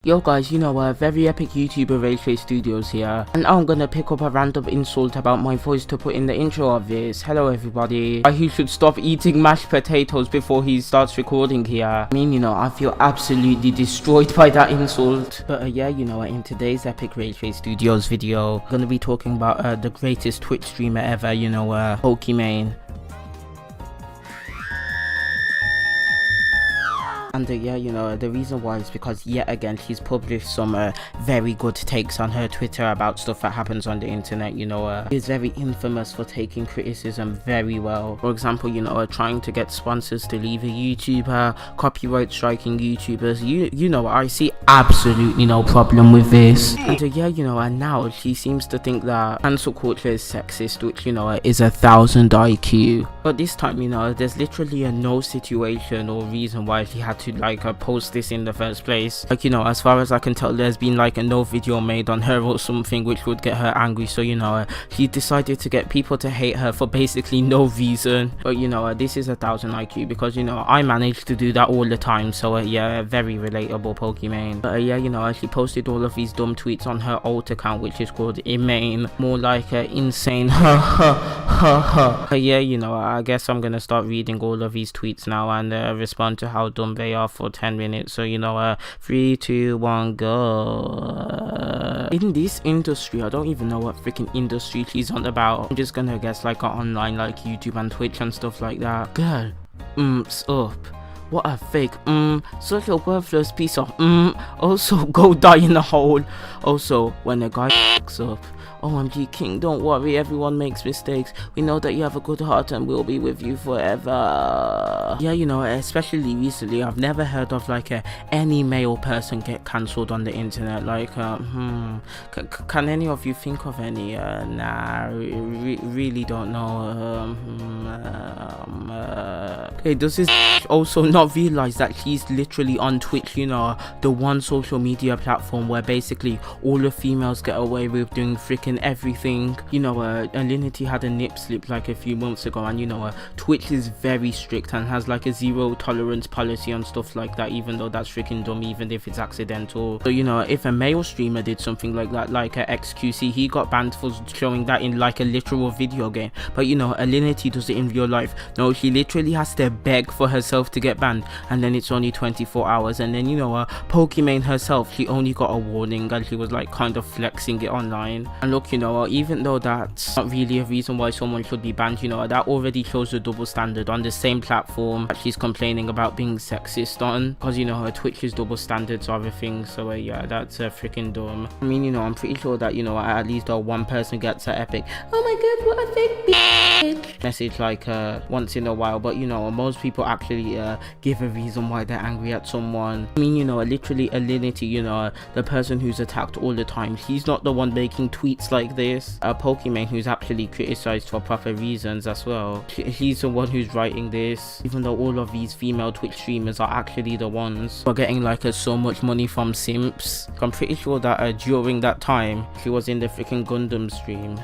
Yo guys, very epic YouTuber rageface Studios here, and now I'm gonna pick up a random insult about my voice to put in the intro of this. Hello everybody. He should stop eating mashed potatoes before he starts recording here. I feel absolutely destroyed by that insult. But in today's epic rageface Studios video, I'm gonna be talking about the greatest Twitch streamer ever, Pokimane. And the reason why is because yet again she's published some very good takes on her Twitter about stuff that happens on the internet. She's very infamous for taking criticism very well. For example, trying to get sponsors to leave a YouTuber, copyright striking YouTubers. I see absolutely no problem with this. And and now she seems to think that cancel culture is sexist, which is 1,000 IQ. But this time, there's literally no situation or reason why she had to post this in the first place. As far as I can tell, there's been no video made on her or something which would get her angry, so she decided to get people to hate her for basically no reason. But this is 1,000 IQ because I managed to do that all the time, so very relatable, Pokimane. But she posted all of these dumb tweets on her alt account, which is called Imane, more like insane. I guess I'm gonna start reading all of these tweets now and respond to how dumb they are for 10 minutes. So 3, 2, 1, go. In this industry, I don't even know what freaking industry she's on about. I'm just gonna guess online YouTube and Twitch and stuff like that. Girl, up. What a fake, such a worthless piece of, also go die in a hole. Also, when a guy f***s up, OMG King, don't worry, everyone makes mistakes. We know that you have a good heart and we'll be with you forever. Especially recently, I've never heard of any male person get cancelled on the internet. Can any of you think of any? Nah, really don't know. Okay, does this also not realize that she's literally on Twitch, the one social media platform where basically all the females get away with doing freaking everything. Alinity had a nip slip a few months ago, and Twitch is very strict and has a zero tolerance policy on stuff like that, even though that's freaking dumb, even if it's accidental. So if a male streamer did something like that, XQC, he got banned for showing that in a literal video game. But Alinity does it in real life. No, she literally has to beg for herself to get banned, and then it's only 24 hours. And then Pokimane herself, she only got a warning and she was kind of flexing it online. And look, even though that's not really a reason why someone should be banned, that already shows a double standard on the same platform that she's complaining about being sexist on, because her Twitch's double standards are a thing. So that's freaking dumb. I'm pretty sure that at least one person gets an epic "oh my god, what a fake bitch" message once in a while. But most people actually give a reason why they're angry at someone. Literally Alinity, the person who's attacked all the time, she's not the one making tweets like this. Pokimane, who's actually criticized for proper reasons as well, he's the one who's writing this, even though all of these female Twitch streamers are actually the ones who are getting so much money from simps. I'm pretty sure that during that time she was in the freaking Gundam stream.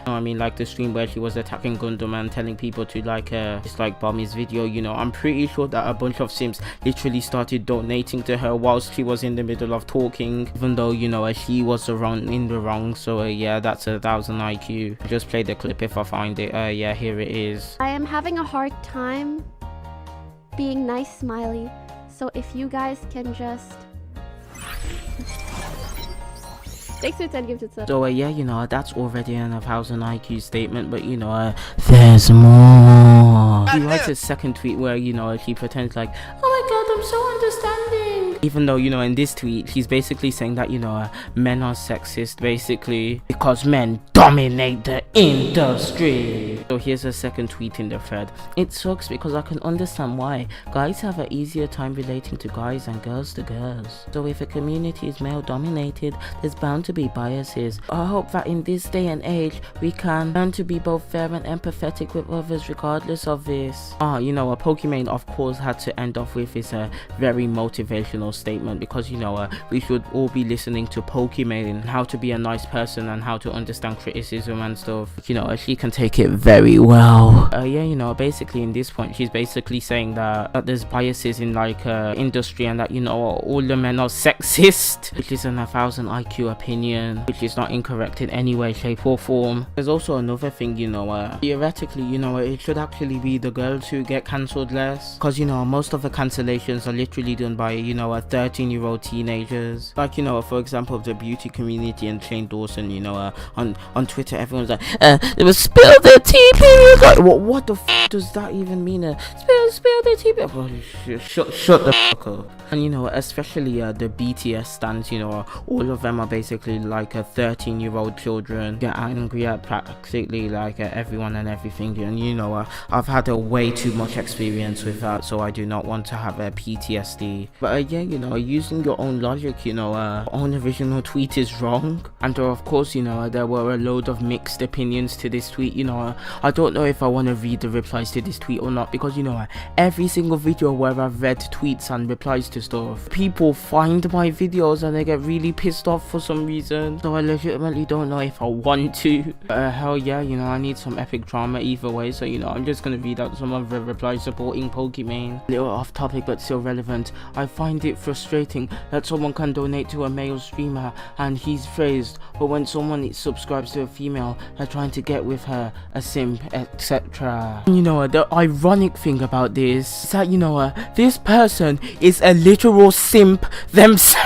The stream where she was attacking Gundam and telling people to just bomb his video. I'm pretty sure that a bunch of simps literally started donating to her whilst she was in the middle of talking, even though she was in the wrong. So that's 1,000 IQ. I'll just play the clip if I find it. Here it is. I am having a hard time being nice, Smiley, so if you guys can just so that's already an 1,000 IQ statement, but there's more. He writes a second tweet where she pretends oh my god, I'm so understanding, even though in this tweet she's basically saying that men are sexist basically because men dominate the industry. So here's a second tweet in the thread. It sucks because I can understand why guys have an easier time relating to guys and girls to girls. So if a community is male dominated, there's bound to be biases. I hope that in this day and age we can learn to be both fair and empathetic with others regardless of this. Pokimane of course had to end off with his a very motivational statement, because we should all be listening to Pokimane, how to be a nice person and how to understand criticism and stuff. She can take it very well. Basically in this point she's basically saying that there's biases in like industry, and that all the men are sexist, which is an 1000 IQ opinion, which is not incorrect in any way, shape or form. There's also another thing, theoretically, it should actually be the girls who get cancelled less, because most of the cancellations are literally done by 13-year-old teenagers. Like for example, the beauty community and Shane Dawson, on Twitter everyone's like, it was spill the tea, period. Like, what the f does that even mean? Spill the tea, period. Oh, shut the fuck up. And especially the BTS stands, all of them are basically like a 13-year-old children, get angry at practically like everyone and everything. And I've had a way too much experience with that, so I do not want to have a PTSD. But using your own logic, own original tweet is wrong. And of course, there were a load of mixed opinions to this tweet. I don't know if I want to read the replies to this tweet or not, because every single video where I've read tweets and replies to stuff, people find my videos and they get really pissed off for some reason, so I legitimately don't know if I want to. Hell yeah, I need some epic drama either way, so I'm just gonna read out some of the replies supporting Pokimane. A little off topic but still relevant. I find it frustrating that someone can donate to a male streamer and he's praised, but when someone subscribes to a female, they're trying to get with her, a simp, etc. The ironic thing about this is that this person is a literal simp themselves.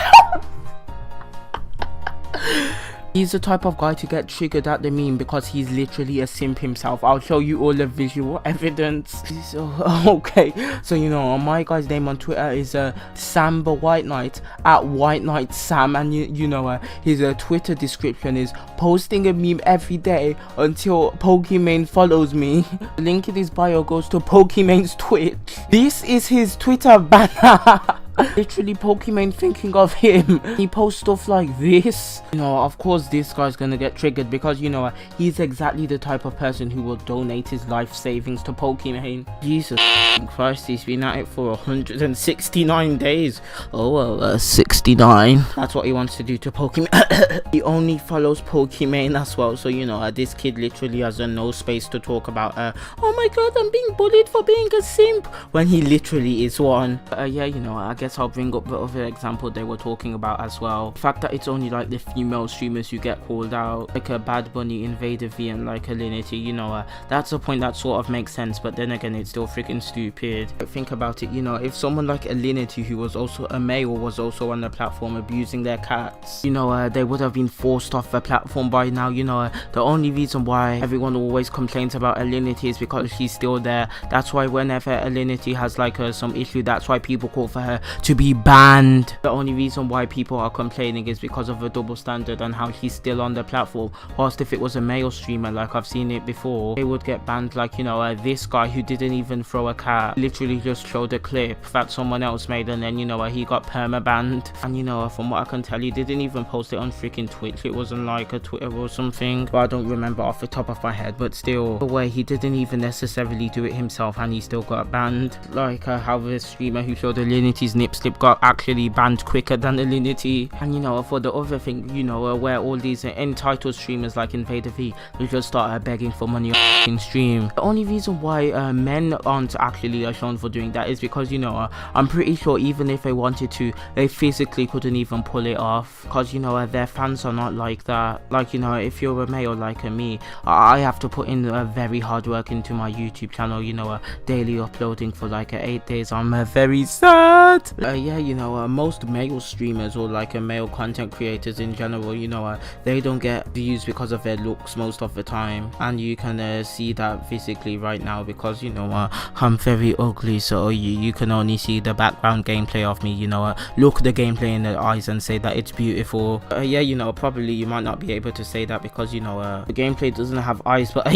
He's the type of guy to get triggered at the meme because he's literally a simp himself. I'll show you all the visual evidence. So, okay, so my guy's name on Twitter is Samba White Knight, at White Knight Sam, and his Twitter description is posting a meme every day until Pokimane follows me. The link in his bio goes to Pokimane's Twitch. This is his Twitter banner. Literally Pokimane thinking of him. He posts stuff like this. Of course this guy's gonna get triggered, because he's exactly the type of person who will donate his life savings to Pokimane. Jesus Christ, he's been at it for 169 days. Oh well, 69. That's what he wants to do to Pokimane. He only follows Pokimane as well, so this kid literally has no space to talk about oh my god, I'm being bullied for being a simp, when he literally is one. I guess I'll bring up the other example they were talking about as well. The fact that it's only like the female streamers who get called out, like a Bad Bunny, Invader V, and like Alinity. That's a point that sort of makes sense, but then again it's still freaking stupid. Think about it, if someone like Alinity, who was also a male, was also on the platform abusing their cats, they would have been forced off the platform by now. The only reason why everyone always complains about Alinity is because she's still there. That's why whenever Alinity has like some issue, that's why people call for her to be banned. The only reason why people are complaining is because of a double standard and how she's still on the platform, whilst if it was a male streamer, like I've seen it before, they would get banned. Like this guy who didn't even throw a cat, literally just showed a clip that someone else made, and then he got perma banned. And from what I can tell, he didn't even post it on freaking Twitch. It wasn't like a Twitter or something, but I don't remember off the top of my head. But still, the way he didn't even necessarily do it himself and he still got banned. Like how the streamer who showed Alinity's nip slip got actually banned quicker than Alinity. And for the other thing, where all these entitled streamers like Invader V, they just started begging for money on stream. The only reason why men aren't actually shown for doing that is because I'm pretty sure even if they wanted to, they physically couldn't even pull it off, because their fans are not like that. Like if you're a male like me, I have to put in very hard work into my YouTube channel, daily uploading for like 8 days. I'm very sad. Most male streamers or like male content creators in general, they don't get views because of their looks most of the time, and you can see that physically right now, because I'm very ugly, so you can only see the background gameplay of me. Look the gameplay in the eyes and say that it's beautiful. Probably you might not be able to say that because the gameplay doesn't have eyes, but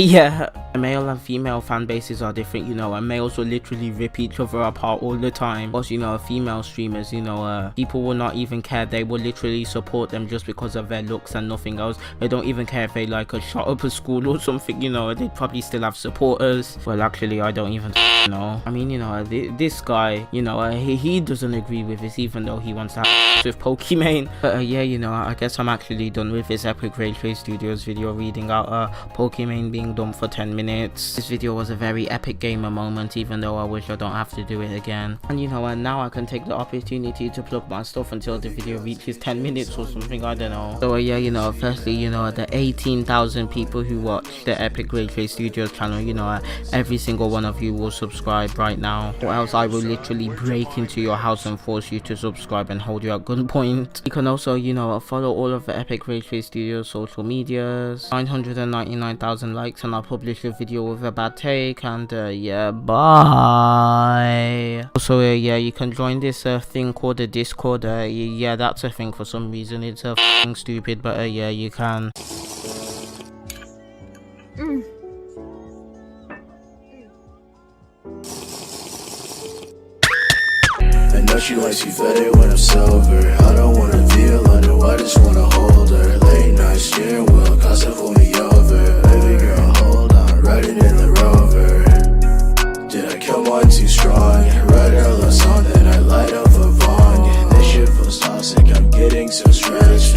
male and female fan bases are different. Males will literally rip each other apart all the time, whilst females female streamers, you know, people will not even care. They will literally support them just because of their looks and nothing else. They don't even care if they like a shot up a school or something, you know. They'd probably still have supporters. Well, actually, I don't even know. I mean, you know, this guy, you know, he doesn't agree with this, even though he wants to have with Pokimane. But yeah, you know, I guess I'm actually done with this Epic Rageface Studios video reading out Pokimane being done for 10 minutes. This video was a very epic gamer moment, even though I wish I don't have to do it again. And you know, and now I can take the opportunity to plug my stuff until the video reaches 10 minutes or something, I don't know. So yeah, you know, firstly, you know, the 18,000 people who watch the Epic Rageface Studios channel, you know, every single one of you will subscribe right now, or else I will literally break into your house and force you to subscribe and hold you at gunpoint. You can also, you know, follow all of the Epic Rageface Studios social medias. 999,000 likes and I'll publish a video with a bad take. And yeah, bye. Also yeah, you can join this thing called the Discord. Yeah, that's a thing for some reason. It's f***ing stupid, but yeah, you can. I know she likes you better when I'm sober. I don't wanna feel under, I just wanna hold her. Late night steering wheel, cause it pull me over. Baby girl, hold on, riding in the Rover. Did I come on too strong? Write a love song, then I light up a bong. This shit feels toxic, I'm getting so stressed.